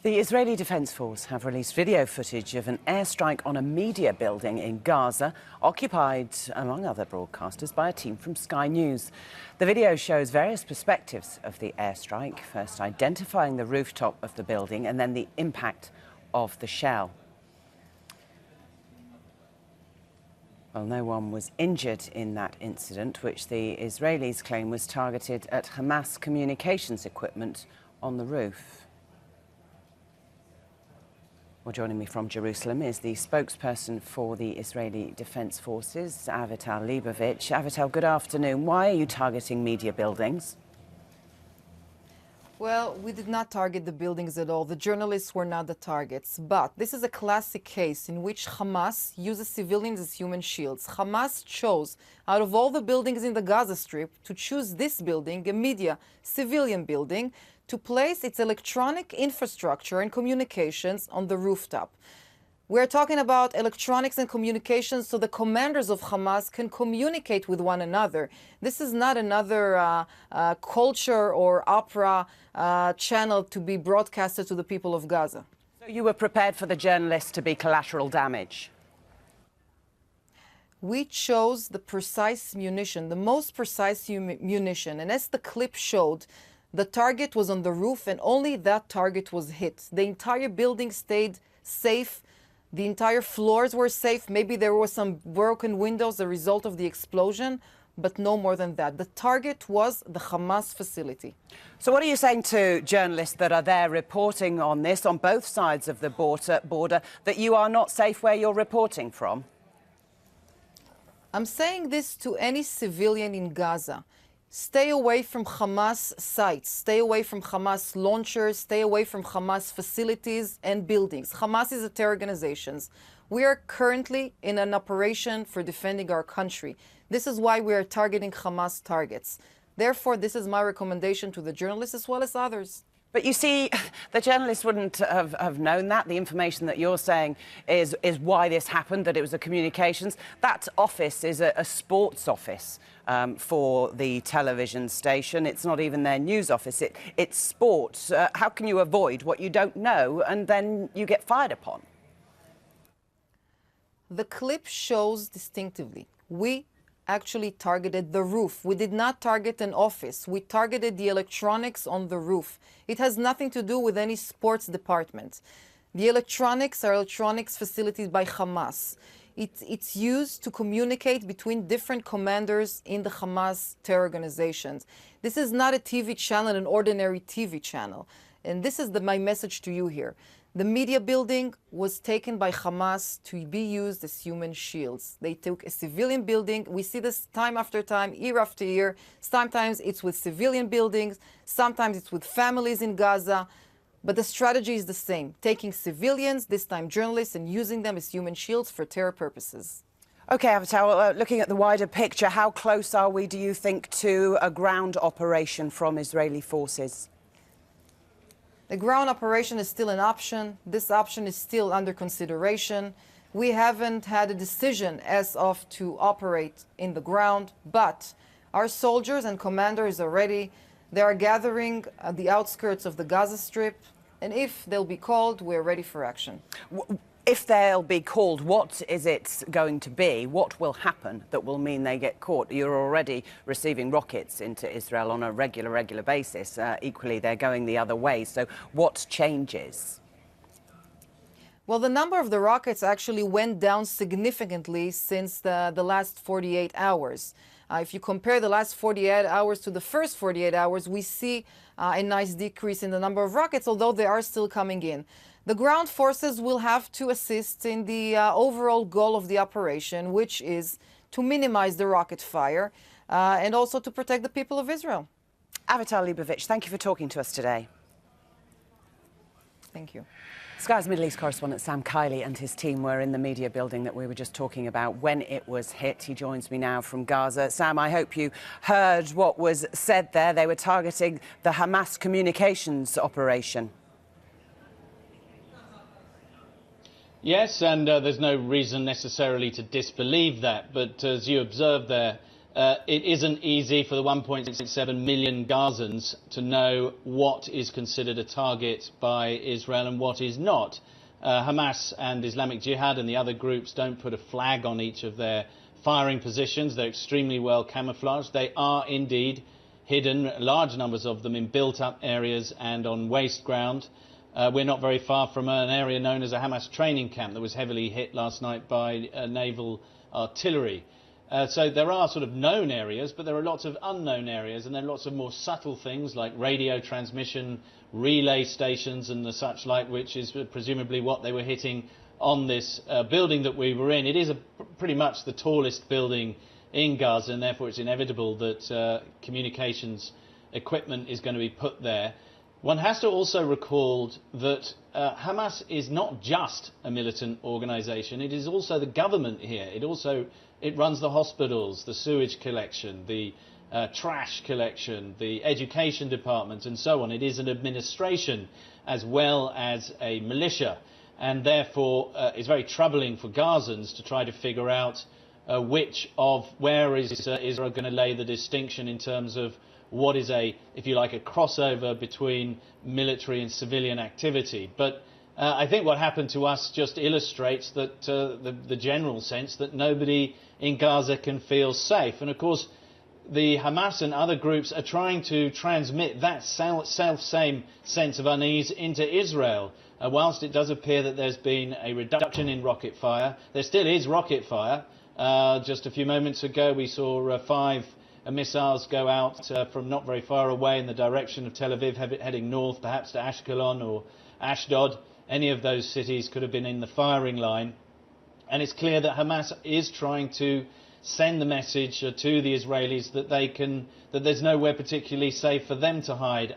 The Israeli Defense Force have released video footage of an airstrike on a media building in Gaza, occupied, among other broadcasters, by a team from Sky News. The video shows various perspectives of the airstrike, first identifying the rooftop of the building and then the impact of the shell. Well, no one was injured in that incident, which the Israelis claim was targeted at Hamas communications equipment on the roof. Well, joining me from Jerusalem is the spokesperson for the Israeli Defense Forces, Avital Leibovich. Avital, good afternoon. Why are you targeting media buildings? Well, we did not target the buildings at all. The journalists were not the targets. But this is a classic case in which Hamas uses civilians as human shields. Hamas chose, out of all the buildings in the Gaza Strip, to choose this building, a media civilian building, to place its electronic infrastructure and communications on the rooftop. We're talking about electronics and communications so the commanders of Hamas can communicate with one another. This is not another culture or opera channel to be broadcasted to the people of Gaza. So you were prepared for the journalists to be collateral damage? We chose the precise munition, the most precise munition. And as the clip showed, the target was on the roof and only that target was hit. The entire building stayed safe. The entire floors were safe. Maybe there were some broken windows as a result of the explosion, but no more than that. The target was the Hamas facility. So what are you saying to journalists that are there reporting on this, on both sides of the border, that you are not safe where you're reporting from? I'm saying this to any civilian in Gaza. Stay away from Hamas sites, stay away from Hamas launchers, stay away from Hamas facilities and buildings. Hamas is a terror organization. We are currently in an operation for defending our country. This is why we are targeting Hamas targets. Therefore, this is my recommendation to the journalists as well as others. But you see, the journalists wouldn't have known that. The information that you're saying is why this happened, that it was a communications. That office is a sports office for the television station. It's not even their news office. It's sports. How can you avoid what you don't know and then you get fired upon? The clip shows distinctively. We actually targeted the roof. We did not target an office. We targeted the electronics on the roof. It has nothing to do with any sports department. The electronics are electronics facilities by Hamas. It's used to communicate between different commanders in the Hamas terror organizations. This is not a TV channel, an ordinary TV channel. And this is my message to you here. The media building was taken by Hamas to be used as human shields. They took a civilian building. We see this time after time, year after year. Sometimes it's with civilian buildings. Sometimes it's with families in Gaza. But the strategy is the same, taking civilians, this time journalists, and using them as human shields for terror purposes. OK, Avital, looking at the wider picture, how close are we, do you think, to a ground operation from Israeli forces? The ground operation is still an option. This option is still under consideration. We haven't had a decision as of to operate in the ground, but our soldiers and commanders are ready. They are gathering at the outskirts of the Gaza Strip, and if they'll be called, we're ready for action. If they'll be called, what is it going to be? What will happen that will mean they get caught? You're already receiving rockets into Israel on a regular basis. Equally, they're going the other way. So what changes? Well, the number of the rockets actually went down significantly since the last 48 hours. If you compare the last 48 hours to the first 48 hours, we see a nice decrease in the number of rockets, although they are still coming in. The ground forces will have to assist in the overall goal of the operation, which is to minimize the rocket fire and also to protect the people of Israel. Avital Leibovich, thank you for talking to us today. Thank you. Sky's Middle East correspondent Sam Kiley and his team were in the media building that we were just talking about when it was hit. He joins me now from Gaza. Sam, I hope you heard what was said there. They were targeting the Hamas communications operation. Yes, and there's no reason necessarily to disbelieve that. But as you observed there, it isn't easy for the 1.7 million Gazans to know what is considered a target by Israel and what is not. Hamas and Islamic Jihad and the other groups don't put a flag on each of their firing positions. They're extremely well camouflaged. They are indeed hidden, large numbers of them, in built-up areas and on waste ground. We're not very far from an area known as a Hamas training camp that was heavily hit last night by naval artillery. So there are sort of known areas, but there are lots of unknown areas, and there are lots of more subtle things like radio transmission, relay stations and the such like, which is presumably what they were hitting on this building that we were in. It is pretty much the tallest building in Gaza, and therefore it's inevitable that communications equipment is going to be put there. One has to also recall that Hamas is not just a militant organisation, it is also the government here. It runs the hospitals, the sewage collection, the trash collection, the education department and so on. It is an administration as well as a militia, and therefore it's very troubling for Gazans to try to figure out where is Israel going to lay the distinction in terms of what is if you like, a crossover between military and civilian activity. But I think what happened to us just illustrates that the general sense that nobody in Gaza can feel safe. And of course, the Hamas and other groups are trying to transmit that same sense of unease into Israel. Whilst it does appear that there's been a reduction in rocket fire, there still is rocket fire. Just a few moments ago, we saw 5 missiles go out from not very far away in the direction of Tel Aviv, heading north, perhaps to Ashkelon or Ashdod. Any of those cities could have been in the firing line. And it's clear that Hamas is trying to send the message to the Israelis that there's nowhere particularly safe for them to hide.